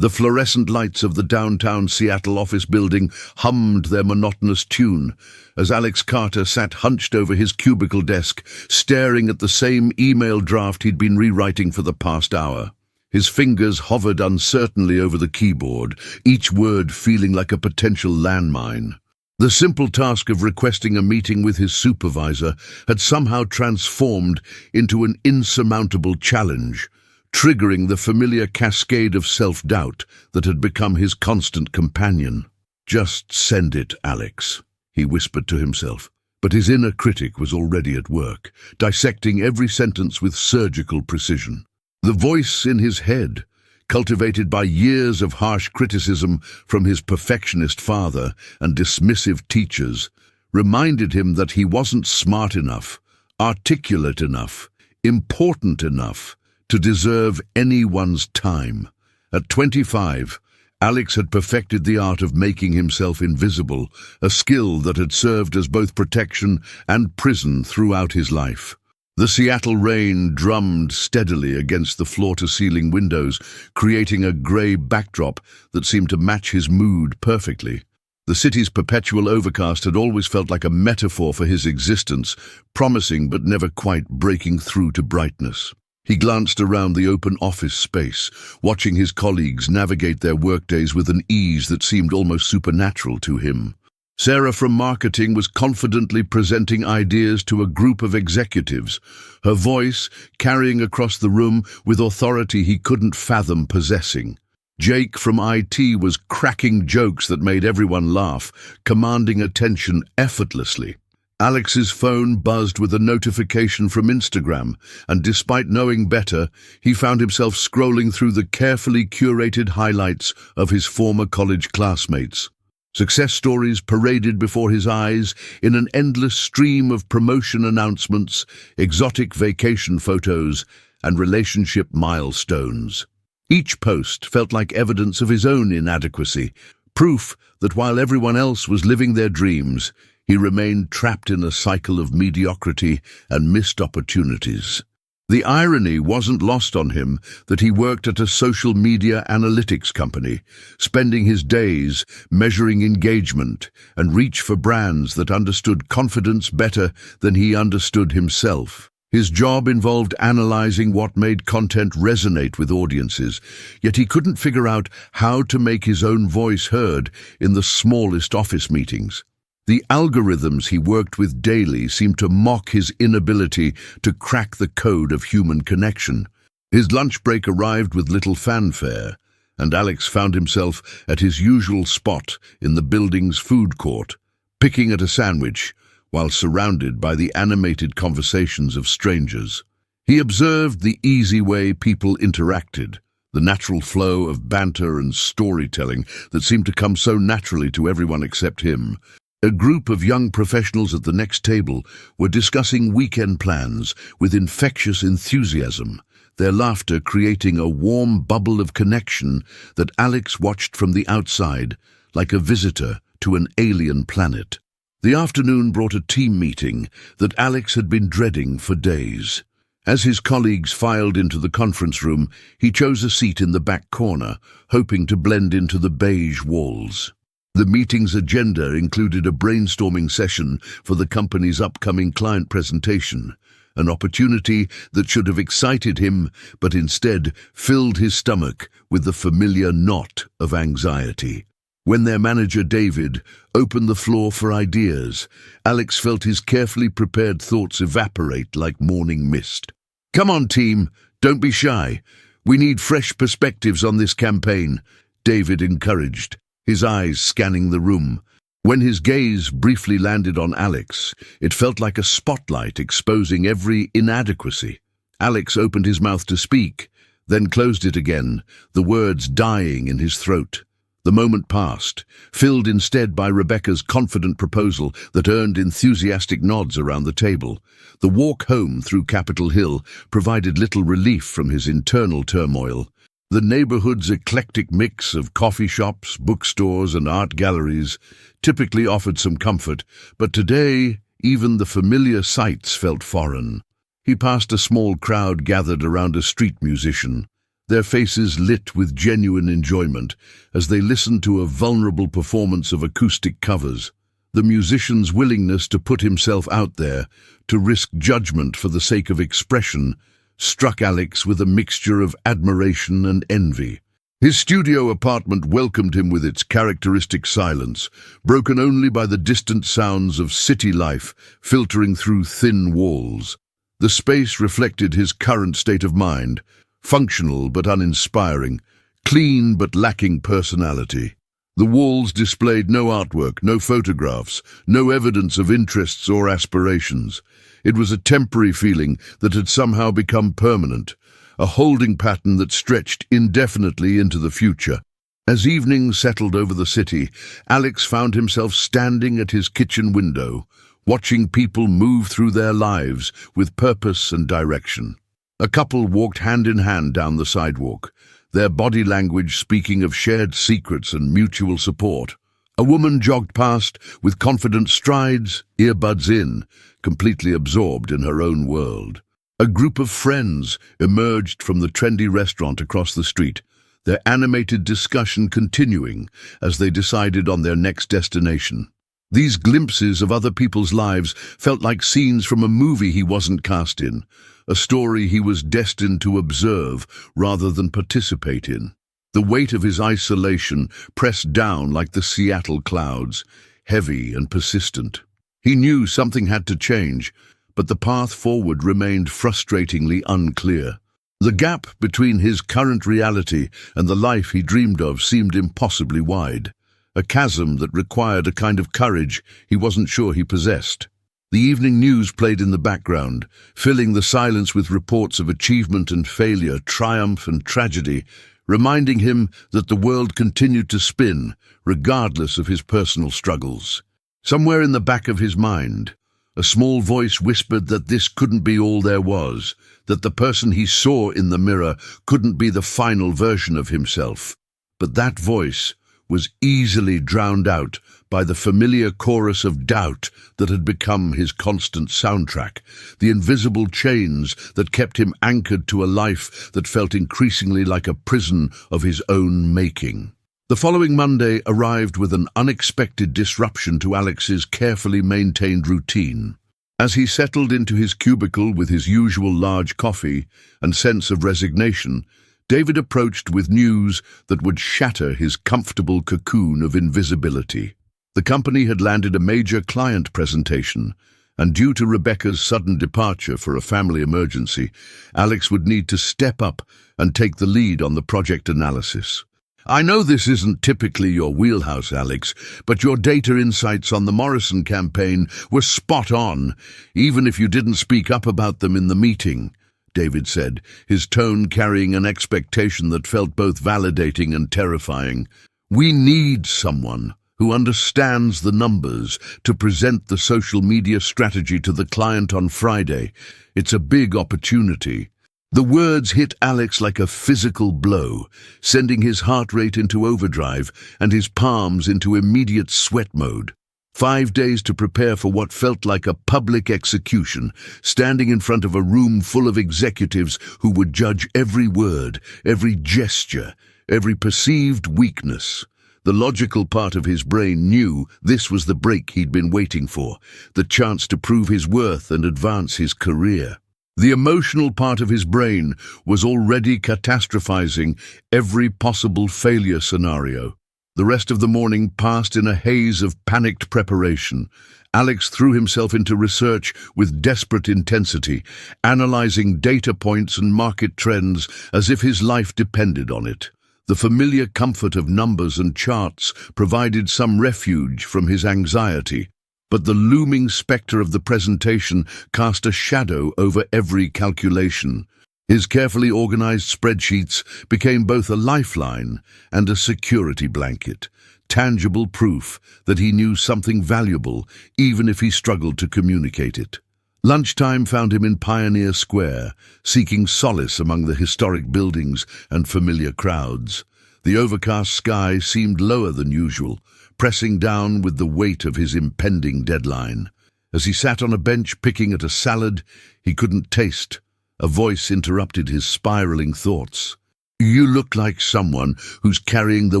The fluorescent lights of the downtown Seattle office building hummed their monotonous tune as Alex Carter sat hunched over his cubicle desk, staring at the same email draft he'd been rewriting for the past hour. His fingers hovered uncertainly over the keyboard, each word feeling like a potential landmine. The simple task of requesting a meeting with his supervisor had somehow transformed into an insurmountable challenge, triggering the familiar cascade of self-doubt that had become his constant companion. "Just send it, Alex," he whispered to himself. But his inner critic was already at work, dissecting every sentence with surgical precision. The voice in his head, cultivated by years of harsh criticism from his perfectionist father and dismissive teachers, reminded him that he wasn't smart enough, articulate enough, important enough to deserve anyone's time. At 25, Alex had perfected the art of making himself invisible, a skill that had served as both protection and prison throughout his life. The Seattle rain drummed steadily against the floor-to-ceiling windows, creating a grey backdrop that seemed to match his mood perfectly. The city's perpetual overcast had always felt like a metaphor for his existence, promising but never quite breaking through to brightness. He glanced around the open office space, watching his colleagues navigate their workdays with an ease that seemed almost supernatural to him. Sarah from marketing was confidently presenting ideas to a group of executives, her voice carrying across the room with authority he couldn't fathom possessing. Jake from IT was cracking jokes that made everyone laugh, commanding attention effortlessly. Alex's phone buzzed with a notification from Instagram, and despite knowing better, he found himself scrolling through the carefully curated highlights of his former college classmates. Success stories paraded before his eyes in an endless stream of promotion announcements, exotic vacation photos, and relationship milestones. Each post felt like evidence of his own inadequacy, proof that while everyone else was living their dreams, he remained trapped in a cycle of mediocrity and missed opportunities. The irony wasn't lost on him that he worked at a social media analytics company, spending his days measuring engagement and reach for brands that understood confidence better than he understood himself. His job involved analyzing what made content resonate with audiences, yet he couldn't figure out how to make his own voice heard in the smallest office meetings. The algorithms he worked with daily seemed to mock his inability to crack the code of human connection. His lunch break arrived with little fanfare, and Alex found himself at his usual spot in the building's food court, picking at a sandwich while surrounded by the animated conversations of strangers. He observed the easy way people interacted, the natural flow of banter and storytelling that seemed to come so naturally to everyone except him. A group of young professionals at the next table were discussing weekend plans with infectious enthusiasm, their laughter creating a warm bubble of connection that Alex watched from the outside, like a visitor to an alien planet. The afternoon brought a team meeting that Alex had been dreading for days. As his colleagues filed into the conference room, he chose a seat in the back corner, hoping to blend into the beige walls. The meeting's agenda included a brainstorming session for the company's upcoming client presentation, an opportunity that should have excited him, but instead filled his stomach with the familiar knot of anxiety. When their manager, David, opened the floor for ideas, Alex felt his carefully prepared thoughts evaporate like morning mist. "Come on, team, don't be shy. We need fresh perspectives on this campaign," David encouraged, his eyes scanning the room. When his gaze briefly landed on Alex, it felt like a spotlight exposing every inadequacy. Alex opened his mouth to speak, then closed it again, the words dying in his throat. The moment passed, filled instead by Rebecca's confident proposal that earned enthusiastic nods around the table. The walk home through Capitol Hill provided little relief from his internal turmoil. The neighborhood's eclectic mix of coffee shops, bookstores, and art galleries typically offered some comfort, but today even the familiar sights felt foreign. He passed a small crowd gathered around a street musician, their faces lit with genuine enjoyment as they listened to a vulnerable performance of acoustic covers. The musician's willingness to put himself out there, to risk judgment for the sake of expression, struck Alex with a mixture of admiration and envy. His studio apartment welcomed him with its characteristic silence, broken only by the distant sounds of city life filtering through thin walls. The space reflected his current state of mind, functional but uninspiring, clean but lacking personality. The walls displayed no artwork, no photographs, no evidence of interests or aspirations. It was a temporary feeling that had somehow become permanent, a holding pattern that stretched indefinitely into the future. As evening settled over the city, Alex found himself standing at his kitchen window, watching people move through their lives with purpose and direction. A couple walked hand in hand down the sidewalk, their body language speaking of shared secrets and mutual support. A woman jogged past with confident strides, earbuds in, completely absorbed in her own world. A group of friends emerged from the trendy restaurant across the street, their animated discussion continuing as they decided on their next destination. These glimpses of other people's lives felt like scenes from a movie he wasn't cast in, a story he was destined to observe rather than participate in. The weight of his isolation pressed down like the Seattle clouds, heavy and persistent. He knew something had to change, but the path forward remained frustratingly unclear. The gap between his current reality and the life he dreamed of seemed impossibly wide, a chasm that required a kind of courage he wasn't sure he possessed. The evening news played in the background, filling the silence with reports of achievement and failure, triumph and tragedy, reminding him that the world continued to spin, regardless of his personal struggles. Somewhere in the back of his mind, a small voice whispered that this couldn't be all there was, that the person he saw in the mirror couldn't be the final version of himself. But that voice was easily drowned out by the familiar chorus of doubt that had become his constant soundtrack, the invisible chains that kept him anchored to a life that felt increasingly like a prison of his own making. The following Monday arrived with an unexpected disruption to Alex's carefully maintained routine. As he settled into his cubicle with his usual large coffee and sense of resignation, David approached with news that would shatter his comfortable cocoon of invisibility. The company had landed a major client presentation, and due to Rebecca's sudden departure for a family emergency, Alex would need to step up and take the lead on the project analysis. I know this isn't typically your wheelhouse, Alex, but your data insights on the Morrison campaign were spot on, even if you didn't speak up about them in the meeting, David said, his tone carrying an expectation that felt both validating and terrifying. We need someone who understands the numbers to present the social media strategy to the client on Friday. It's a big opportunity. The words hit Alex like a physical blow, sending his heart rate into overdrive and his palms into immediate sweat mode. 5 days to prepare for what felt like a public execution, standing in front of a room full of executives who would judge every word, every gesture, every perceived weakness. The logical part of his brain knew this was the break he'd been waiting for, the chance to prove his worth and advance his career. The emotional part of his brain was already catastrophizing every possible failure scenario. The rest of the morning passed in a haze of panicked preparation. Alex threw himself into research with desperate intensity, analyzing data points and market trends as if his life depended on it. The familiar comfort of numbers and charts provided some refuge from his anxiety, but the looming specter of the presentation cast a shadow over every calculation. His carefully organized spreadsheets became both a lifeline and a security blanket, tangible proof that he knew something valuable, even if he struggled to communicate it. Lunchtime found him in Pioneer Square, seeking solace among the historic buildings and familiar crowds. The overcast sky seemed lower than usual, pressing down with the weight of his impending deadline. As he sat on a bench picking at a salad he couldn't taste, a voice interrupted his spiraling thoughts. You look like someone who's carrying the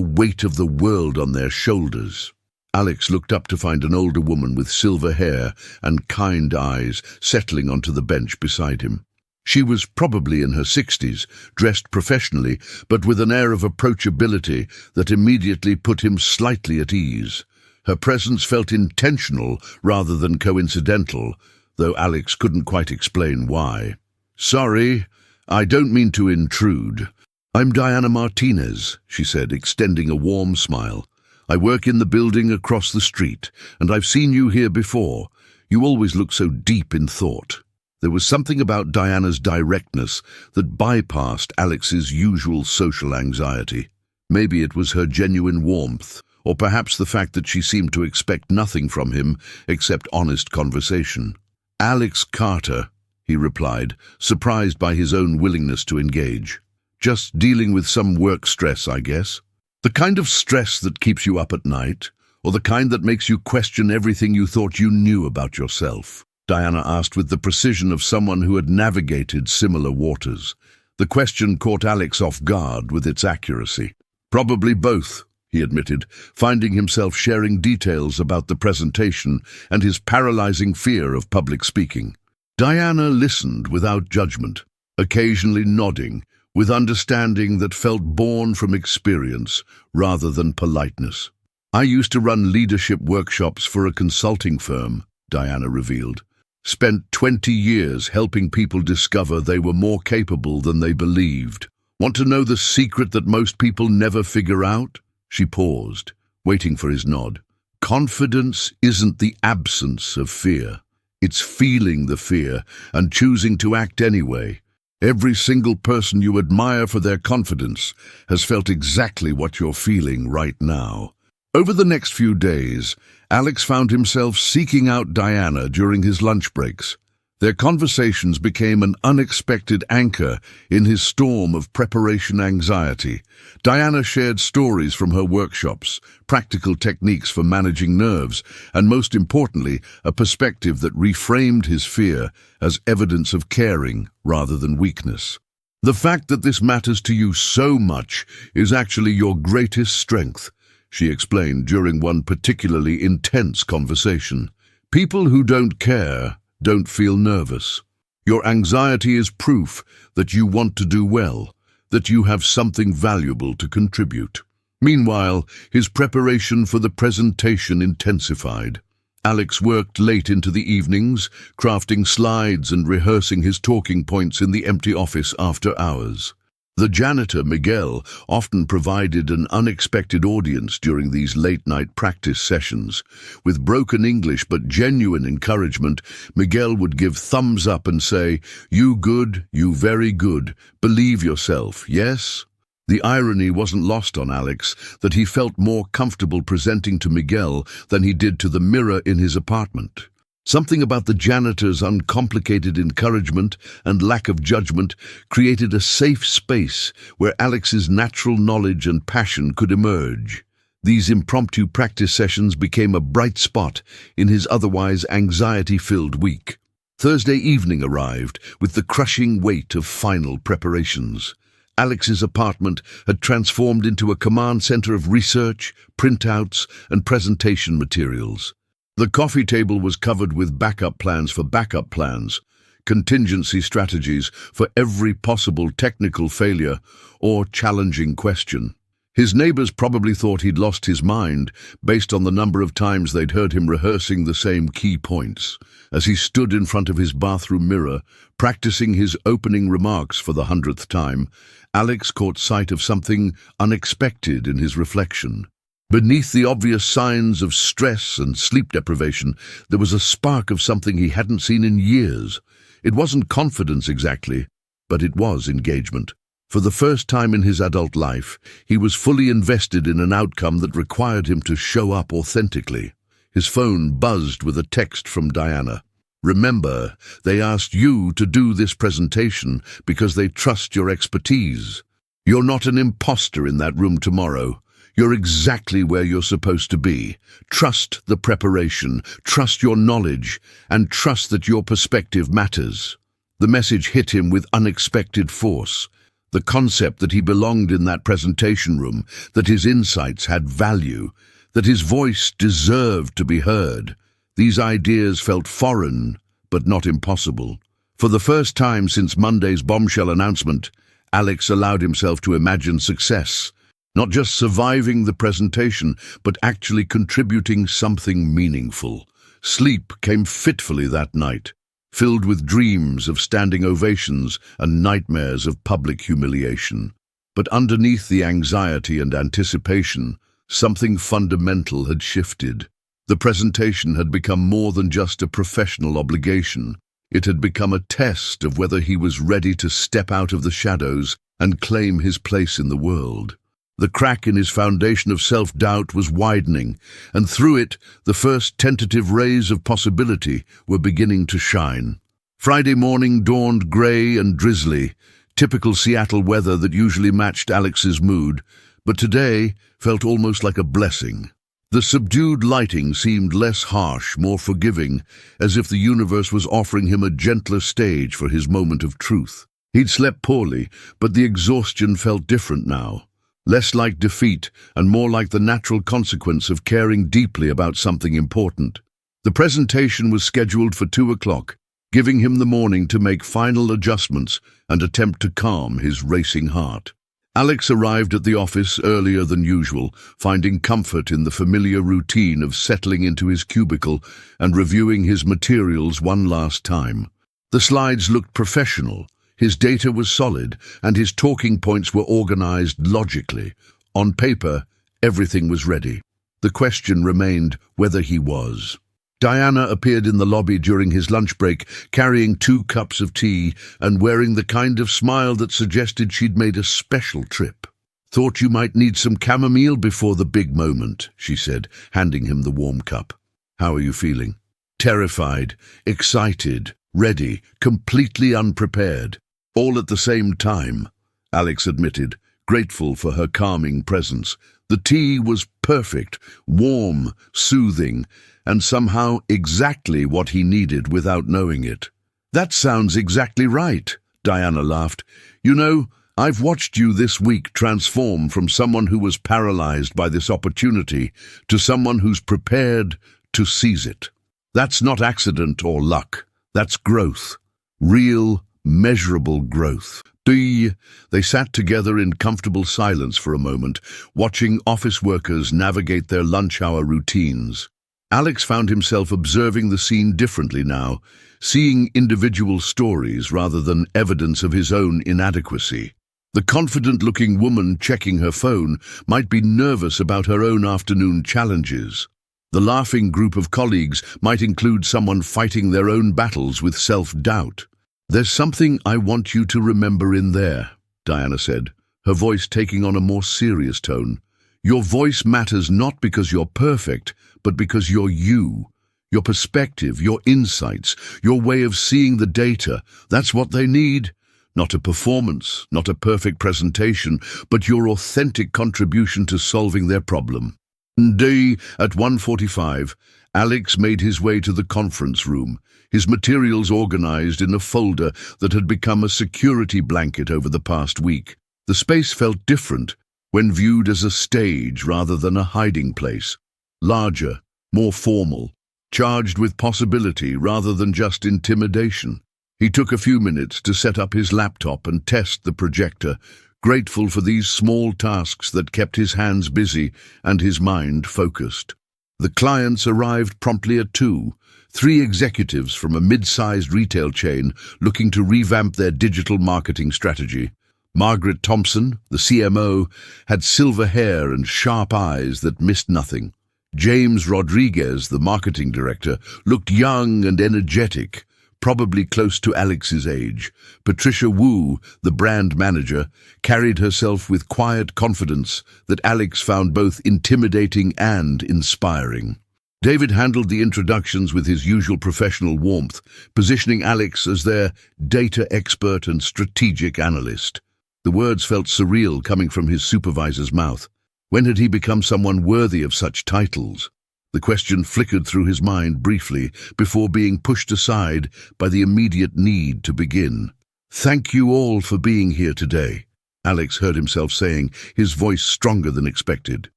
weight of the world on their shoulders." Alex looked up to find an older woman with silver hair and kind eyes settling onto the bench beside him. She was probably in her 60s, dressed professionally, but with an air of approachability that immediately put him slightly at ease. Her presence felt intentional rather than coincidental, though Alex couldn't quite explain why. "Sorry, I don't mean to intrude. I'm Diana Martinez," she said, extending a warm smile. "I work in the building across the street, and I've seen you here before. You always look so deep in thought." There was something about Diana's directness that bypassed Alex's usual social anxiety. Maybe it was her genuine warmth, or perhaps the fact that she seemed to expect nothing from him except honest conversation. "Alex Carter," he replied, surprised by his own willingness to engage. "Just dealing with some work stress, I guess." "The kind of stress that keeps you up at night, or the kind that makes you question everything you thought you knew about yourself?" Diana asked with the precision of someone who had navigated similar waters. The question caught Alex off guard with its accuracy. "Probably both," he admitted, finding himself sharing details about the presentation and his paralyzing fear of public speaking. Diana listened without judgment, occasionally nodding, with understanding that felt born from experience rather than politeness. "I used to run leadership workshops for a consulting firm," Diana revealed. "Spent 20 years helping people discover they were more capable than they believed. Want to know the secret that most people never figure out?" She paused, waiting for his nod. "Confidence isn't the absence of fear. It's feeling the fear and choosing to act anyway. Every single person you admire for their confidence has felt exactly what you're feeling right now." Over the next few days, Alex found himself seeking out Diana during his lunch breaks. Their conversations became an unexpected anchor in his storm of preparation anxiety. Diana shared stories from her workshops, practical techniques for managing nerves, and most importantly, a perspective that reframed his fear as evidence of caring rather than weakness. "The fact that this matters to you so much is actually your greatest strength," she explained during one particularly intense conversation. "People who don't care don't feel nervous. Your anxiety is proof that you want to do well, that you have something valuable to contribute." Meanwhile, his preparation for the presentation intensified. Alex worked late into the evenings, crafting slides and rehearsing his talking points in the empty office after hours. The janitor, Miguel, often provided an unexpected audience during these late-night practice sessions. With broken English but genuine encouragement, Miguel would give thumbs up and say, "You good, you very good, believe yourself, yes?" The irony wasn't lost on Alex that he felt more comfortable presenting to Miguel than he did to the mirror in his apartment. Something about the janitor's uncomplicated encouragement and lack of judgment created a safe space where Alex's natural knowledge and passion could emerge. These impromptu practice sessions became a bright spot in his otherwise anxiety-filled week. Thursday evening arrived with the crushing weight of final preparations. Alex's apartment had transformed into a command center of research, printouts, and presentation materials. The coffee table was covered with backup plans for backup plans, contingency strategies for every possible technical failure or challenging question. His neighbors probably thought he'd lost his mind based on the number of times they'd heard him rehearsing the same key points. As he stood in front of his bathroom mirror, practicing his opening remarks for the 100th time, Alex caught sight of something unexpected in his reflection. Beneath the obvious signs of stress and sleep deprivation, there was a spark of something he hadn't seen in years. It wasn't confidence exactly, but it was engagement. For the first time in his adult life, he was fully invested in an outcome that required him to show up authentically. His phone buzzed with a text from Diana. "Remember, they asked you to do this presentation because they trust your expertise. You're not an imposter in that room tomorrow. You're exactly where you're supposed to be. Trust the preparation, trust your knowledge, and trust that your perspective matters." The message hit him with unexpected force. The concept that he belonged in that presentation room, that his insights had value, that his voice deserved to be heard. These ideas felt foreign, but not impossible. For the first time since Monday's bombshell announcement, Alex allowed himself to imagine success. Not just surviving the presentation, but actually contributing something meaningful. Sleep came fitfully that night, filled with dreams of standing ovations and nightmares of public humiliation. But underneath the anxiety and anticipation, something fundamental had shifted. The presentation had become more than just a professional obligation. It had become a test of whether he was ready to step out of the shadows and claim his place in the world. The crack in his foundation of self-doubt was widening, and through it, the first tentative rays of possibility were beginning to shine. Friday morning dawned grey and drizzly, typical Seattle weather that usually matched Alex's mood, but today felt almost like a blessing. The subdued lighting seemed less harsh, more forgiving, as if the universe was offering him a gentler stage for his moment of truth. He'd slept poorly, but the exhaustion felt different now. Less like defeat and more like the natural consequence of caring deeply about something important. The presentation was scheduled for 2 o'clock, giving him the morning to make final adjustments and attempt to calm his racing heart. Alex arrived at the office earlier than usual, finding comfort in the familiar routine of settling into his cubicle and reviewing his materials one last time. The slides looked professional. His data was solid, and his talking points were organized logically. On paper, everything was ready. The question remained whether he was. Diana appeared in the lobby during his lunch break, carrying 2 cups of tea and wearing the kind of smile that suggested she'd made a special trip. "Thought you might need some chamomile before the big moment," she said, handing him the warm cup. "How are you feeling?" "Terrified, excited, ready, completely unprepared. All at the same time," Alex admitted, grateful for her calming presence. The tea was perfect, warm, soothing, and somehow exactly what he needed without knowing it. "That sounds exactly right," Diana laughed. "You know, I've watched you this week transform from someone who was paralyzed by this opportunity to someone who's prepared to seize it. That's not accident or luck. That's growth. Real, measurable growth." They sat together in comfortable silence for a moment, watching office workers navigate their lunch hour routines. Alex found himself observing the scene differently now, seeing individual stories rather than evidence of his own inadequacy. The confident-looking woman checking her phone might be nervous about her own afternoon challenges. The laughing group of colleagues might include someone fighting their own battles with self-doubt. "There's something I want you to remember in there," Diana said, her voice taking on a more serious tone. "Your voice matters not because you're perfect, but because you're you. Your perspective, your insights, your way of seeing the data, that's what they need. Not a performance, not a perfect presentation, but your authentic contribution to solving their problem." At 1:45, Alex made his way to the conference room, his materials organized in a folder that had become a security blanket over the past week. The space felt different when viewed as a stage rather than a hiding place. Larger, more formal, charged with possibility rather than just intimidation. He took a few minutes to set up his laptop and test the projector, grateful for these small tasks that kept his hands busy and his mind focused. The clients arrived promptly at 2, 3 executives from a mid-sized retail chain looking to revamp their digital marketing strategy. Margaret Thompson, the CMO, had silver hair and sharp eyes that missed nothing. James Rodriguez, the marketing director, looked young and energetic, probably close to Alex's age. Patricia Wu, the brand manager, carried herself with quiet confidence that Alex found both intimidating and inspiring. David handled the introductions with his usual professional warmth, positioning Alex as their data expert and strategic analyst. The words felt surreal coming from his supervisor's mouth. When had he become someone worthy of such titles? The question flickered through his mind briefly before being pushed aside by the immediate need to begin. "Thank you all for being here today," Alex heard himself saying, his voice stronger than expected.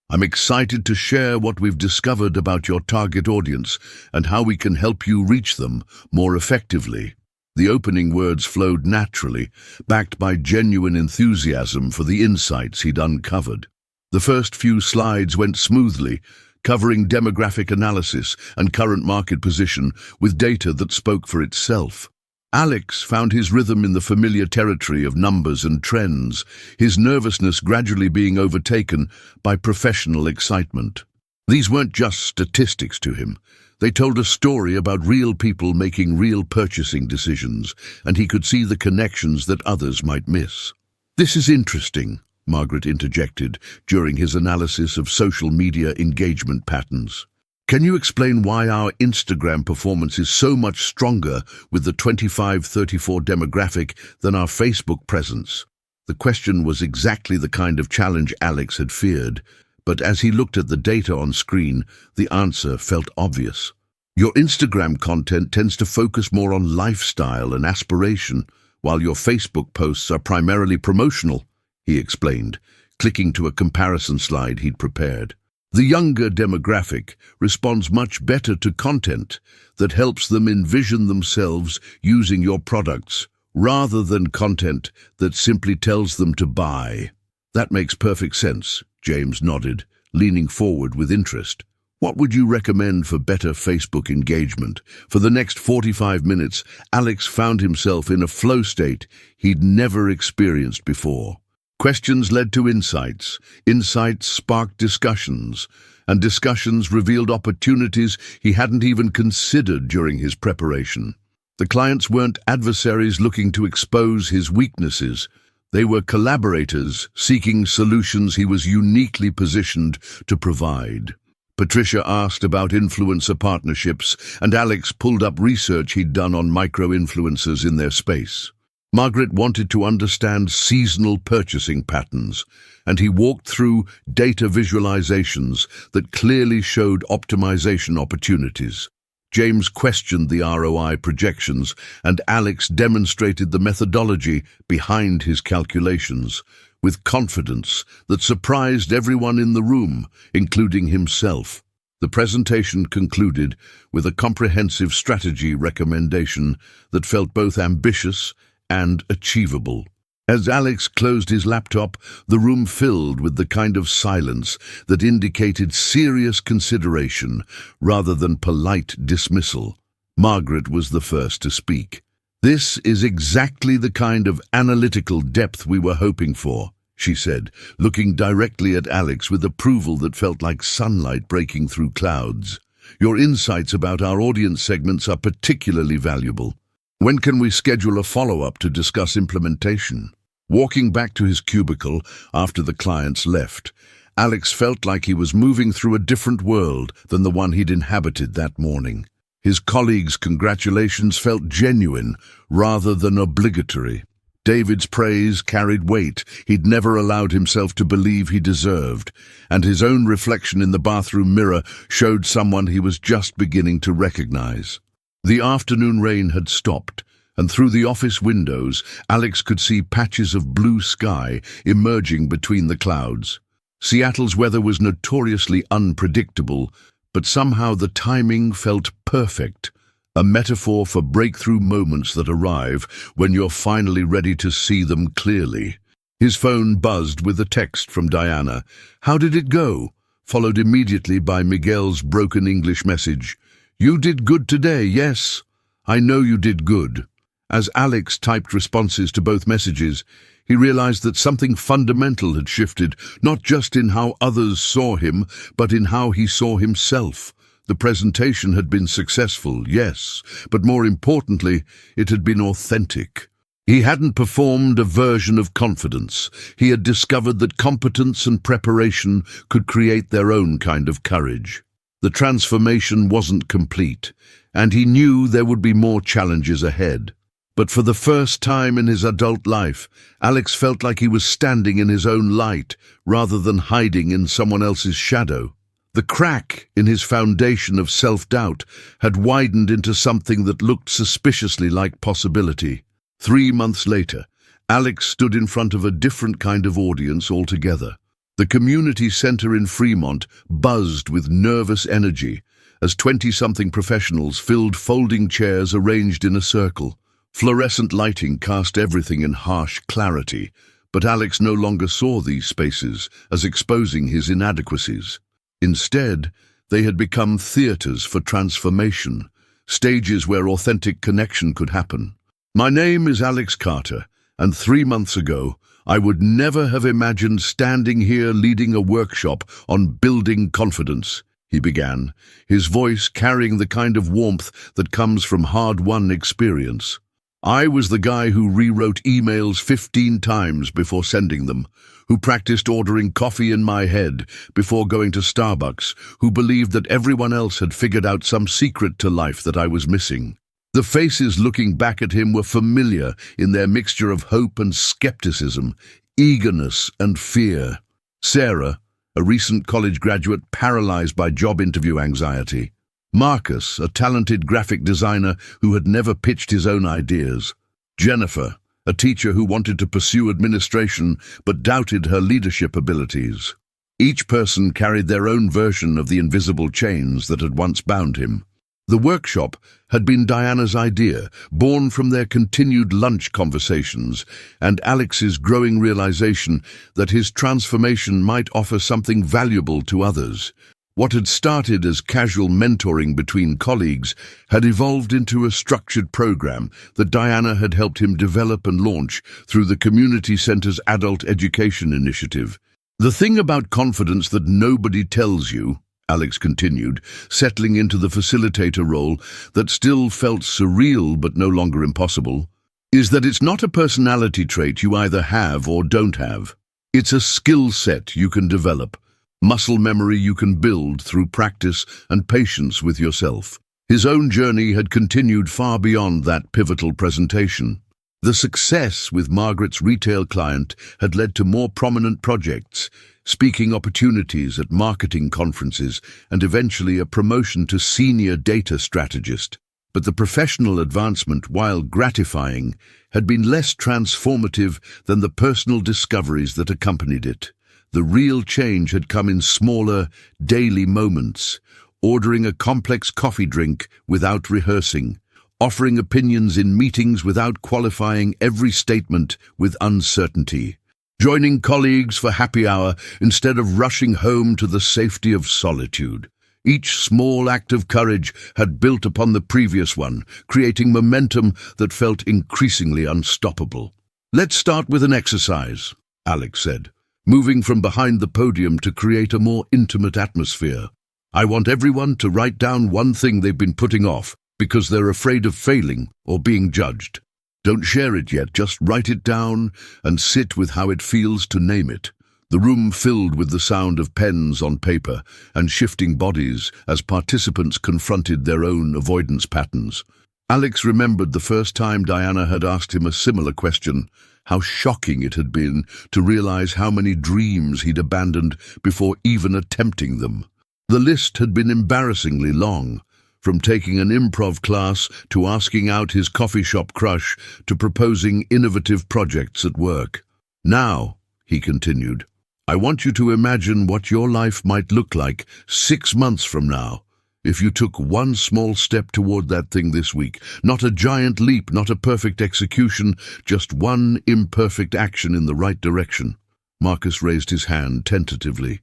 "I'm excited to share what we've discovered about your target audience and how we can help you reach them more effectively." The opening words flowed naturally, backed by genuine enthusiasm for the insights he'd uncovered. The first few slides went smoothly, covering demographic analysis and current market position with data that spoke for itself. Alex found his rhythm in the familiar territory of numbers and trends, his nervousness gradually being overtaken by professional excitement. These weren't just statistics to him. They told a story about real people making real purchasing decisions, and he could see the connections that others might miss. "This is interesting," Margaret interjected during his analysis of social media engagement patterns. "Can you explain why our Instagram performance is so much stronger with the 25-34 demographic than our Facebook presence?" The question was exactly the kind of challenge Alex had feared, but as he looked at the data on screen, the answer felt obvious. "Your Instagram content tends to focus more on lifestyle and aspiration, while your Facebook posts are primarily promotional," he explained, clicking to a comparison slide he'd prepared. "The younger demographic responds much better to content that helps them envision themselves using your products, rather than content that simply tells them to buy." "That makes perfect sense," James nodded, leaning forward with interest. "What would you recommend for better Facebook engagement?" For the next 45 minutes, Alex found himself in a flow state he'd never experienced before. Questions led to insights, insights sparked discussions, and discussions revealed opportunities he hadn't even considered during his preparation. The clients weren't adversaries looking to expose his weaknesses. They were collaborators seeking solutions he was uniquely positioned to provide. Patricia asked about influencer partnerships, and Alex pulled up research he'd done on micro-influencers in their space. Margaret wanted to understand seasonal purchasing patterns, and he walked through data visualizations that clearly showed optimization opportunities. James questioned the ROI projections, and Alex demonstrated the methodology behind his calculations, with confidence that surprised everyone in the room, including himself. The presentation concluded with a comprehensive strategy recommendation that felt both ambitious and achievable. As Alex closed his laptop, the room filled with the kind of silence that indicated serious consideration rather than polite dismissal. Margaret was the first to speak. "This is exactly the kind of analytical depth we were hoping for," she said, looking directly at Alex with approval that felt like sunlight breaking through clouds. "Your insights about our audience segments are particularly valuable. When can we schedule a follow-up to discuss implementation?" Walking back to his cubicle after the clients left, Alex felt like he was moving through a different world than the one he'd inhabited that morning. His colleagues' congratulations felt genuine rather than obligatory. David's praise carried weight he'd never allowed himself to believe he deserved, and his own reflection in the bathroom mirror showed someone he was just beginning to recognize. The afternoon rain had stopped, and through the office windows, Alex could see patches of blue sky emerging between the clouds. Seattle's weather was notoriously unpredictable, but somehow the timing felt perfect, a metaphor for breakthrough moments that arrive when you're finally ready to see them clearly. His phone buzzed with a text from Diana. "How did it go?" followed immediately by Miguel's broken English message. "You did good today, yes? I know you did good." As Alex typed responses to both messages, he realized that something fundamental had shifted, not just in how others saw him, but in how he saw himself. The presentation had been successful, yes, but more importantly, it had been authentic. He hadn't performed a version of confidence. He had discovered that competence and preparation could create their own kind of courage. The transformation wasn't complete, and he knew there would be more challenges ahead. But for the first time in his adult life, Alex felt like he was standing in his own light rather than hiding in someone else's shadow. The crack in his foundation of self-doubt had widened into something that looked suspiciously like possibility. 3 months later, Alex stood in front of a different kind of audience altogether. The community center in Fremont buzzed with nervous energy as 20-something professionals filled folding chairs arranged in a circle. Fluorescent lighting cast everything in harsh clarity, but Alex no longer saw these spaces as exposing his inadequacies. Instead, they had become theaters for transformation, stages where authentic connection could happen. My name is Alex Carter, and 3 months ago, I would never have imagined standing here leading a workshop on building confidence, he began, his voice carrying the kind of warmth that comes from hard-won experience. I was the guy who rewrote emails 15 times before sending them, who practiced ordering coffee in my head before going to Starbucks, who believed that everyone else had figured out some secret to life that I was missing. The faces looking back at him were familiar in their mixture of hope and skepticism, eagerness and fear. Sarah, a recent college graduate paralyzed by job interview anxiety. Marcus, a talented graphic designer who had never pitched his own ideas. Jennifer, a teacher who wanted to pursue administration but doubted her leadership abilities. Each person carried their own version of the invisible chains that had once bound him. The workshop had been Diana's idea, born from their continued lunch conversations and Alex's growing realization that his transformation might offer something valuable to others. What had started as casual mentoring between colleagues had evolved into a structured program that Diana had helped him develop and launch through the Community Center's Adult Education Initiative. The thing about confidence that nobody tells you, Alex continued, settling into the facilitator role that still felt surreal but no longer impossible, is that it's not a personality trait you either have or don't have. It's a skill set you can develop. Muscle memory you can build through practice and patience with yourself. His own journey had continued far beyond that pivotal presentation. The success with Margaret's retail client had led to more prominent projects, speaking opportunities at marketing conferences, and eventually a promotion to senior data strategist. But the professional advancement, while gratifying, had been less transformative than the personal discoveries that accompanied it. The real change had come in smaller, daily moments, ordering a complex coffee drink without rehearsing, offering opinions in meetings without qualifying every statement with uncertainty, joining colleagues for happy hour instead of rushing home to the safety of solitude. Each small act of courage had built upon the previous one, creating momentum that felt increasingly unstoppable. Let's start with an exercise, Alex said, moving from behind the podium to create a more intimate atmosphere. I want everyone to write down one thing they've been putting off because they're afraid of failing or being judged. Don't share it yet, just write it down and sit with how it feels to name it. The room filled with the sound of pens on paper and shifting bodies as participants confronted their own avoidance patterns. Alex remembered the first time Diana had asked him a similar question, how shocking it had been to realize how many dreams he'd abandoned before even attempting them. The list had been embarrassingly long, from taking an improv class to asking out his coffee shop crush to proposing innovative projects at work. Now, he continued, I want you to imagine what your life might look like 6 months from now, if you took one small step toward that thing this week. Not a giant leap, not a perfect execution, just one imperfect action in the right direction. Marcus raised his hand tentatively.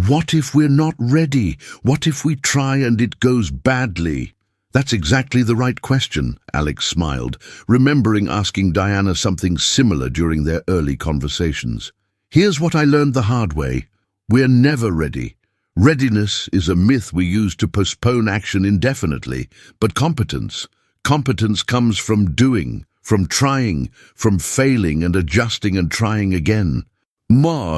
What if we're not ready? What if we try and it goes badly? That's exactly the right question, Alex smiled, remembering asking Diana something similar during their early conversations. Here's what I learned the hard way. We're never ready. Readiness is a myth we use to postpone action indefinitely, but competence comes from doing, from trying, from failing and adjusting and trying again.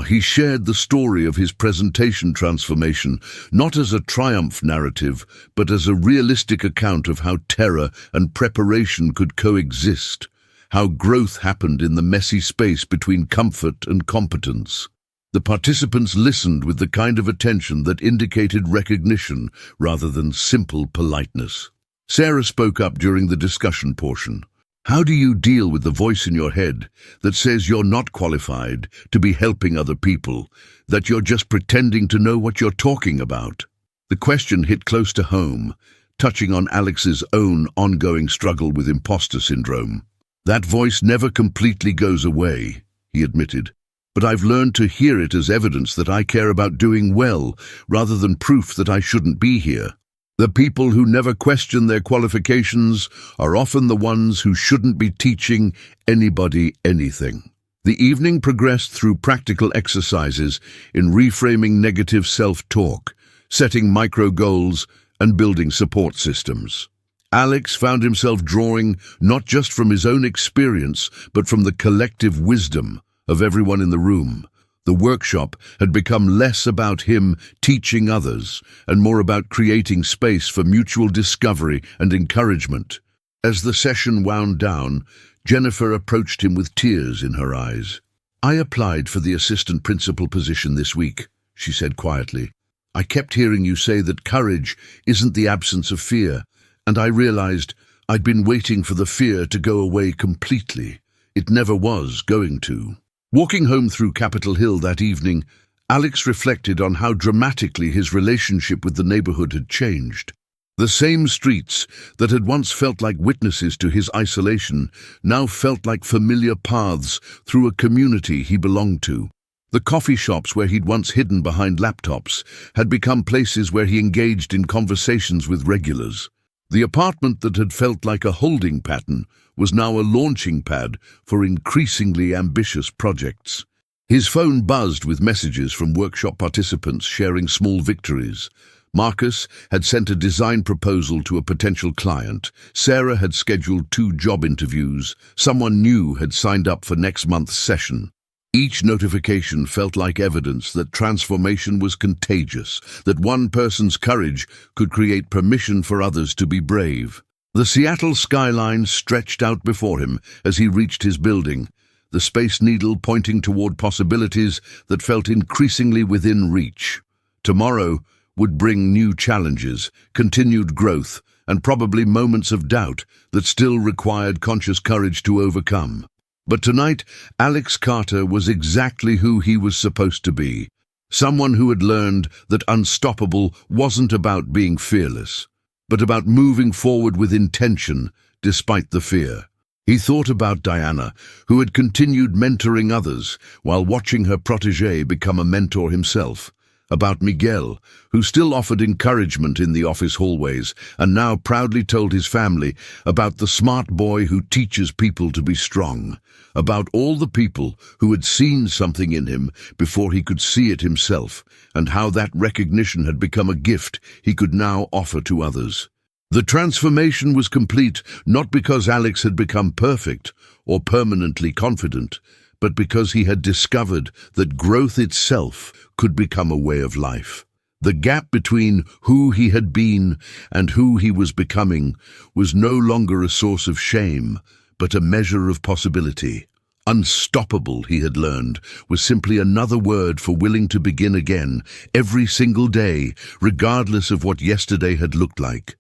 He shared the story of his presentation transformation, not as a triumph narrative, but as a realistic account of how terror and preparation could coexist, how growth happened in the messy space between comfort and competence. The participants listened with the kind of attention that indicated recognition rather than simple politeness. Sarah spoke up during the discussion portion. How do you deal with the voice in your head that says you're not qualified to be helping other people, that you're just pretending to know what you're talking about? The question hit close to home, touching on Alex's own ongoing struggle with imposter syndrome. That voice never completely goes away, he admitted, but I've learned to hear it as evidence that I care about doing well rather than proof that I shouldn't be here. The people who never question their qualifications are often the ones who shouldn't be teaching anybody anything. The evening progressed through practical exercises in reframing negative self-talk, setting micro goals, and building support systems. Alex found himself drawing not just from his own experience, but from the collective wisdom of everyone in the room. The workshop had become less about him teaching others and more about creating space for mutual discovery and encouragement. As the session wound down, Jennifer approached him with tears in her eyes. "I applied for the assistant principal position this week," she said quietly. "I kept hearing you say that courage isn't the absence of fear, and I realized I'd been waiting for the fear to go away completely. It never was going to." Walking home through Capitol Hill that evening, Alex reflected on how dramatically his relationship with the neighborhood had changed. The same streets that had once felt like witnesses to his isolation now felt like familiar paths through a community he belonged to. The coffee shops where he'd once hidden behind laptops had become places where he engaged in conversations with regulars. The apartment that had felt like a holding pattern was now a launching pad for increasingly ambitious projects. His phone buzzed with messages from workshop participants sharing small victories. Marcus had sent a design proposal to a potential client. Sarah had scheduled 2 job interviews. Someone new had signed up for next month's session. Each notification felt like evidence that transformation was contagious, that one person's courage could create permission for others to be brave. The Seattle skyline stretched out before him as he reached his building, the Space Needle pointing toward possibilities that felt increasingly within reach. Tomorrow would bring new challenges, continued growth, and probably moments of doubt that still required conscious courage to overcome. But tonight, Alex Carter was exactly who he was supposed to be. Someone who had learned that unstoppable wasn't about being fearless, but about moving forward with intention despite the fear. He thought about Diana, who had continued mentoring others while watching her protégé become a mentor himself. About Miguel, who still offered encouragement in the office hallways and now proudly told his family about the smart boy who teaches people to be strong. About all the people who had seen something in him before he could see it himself, and how that recognition had become a gift he could now offer to others. The transformation was complete not because Alex had become perfect or permanently confident, but because he had discovered that growth itself could become a way of life. The gap between who he had been and who he was becoming was no longer a source of shame, but a measure of possibility. Unstoppable, he had learned, was simply another word for willing to begin again, every single day, regardless of what yesterday had looked like.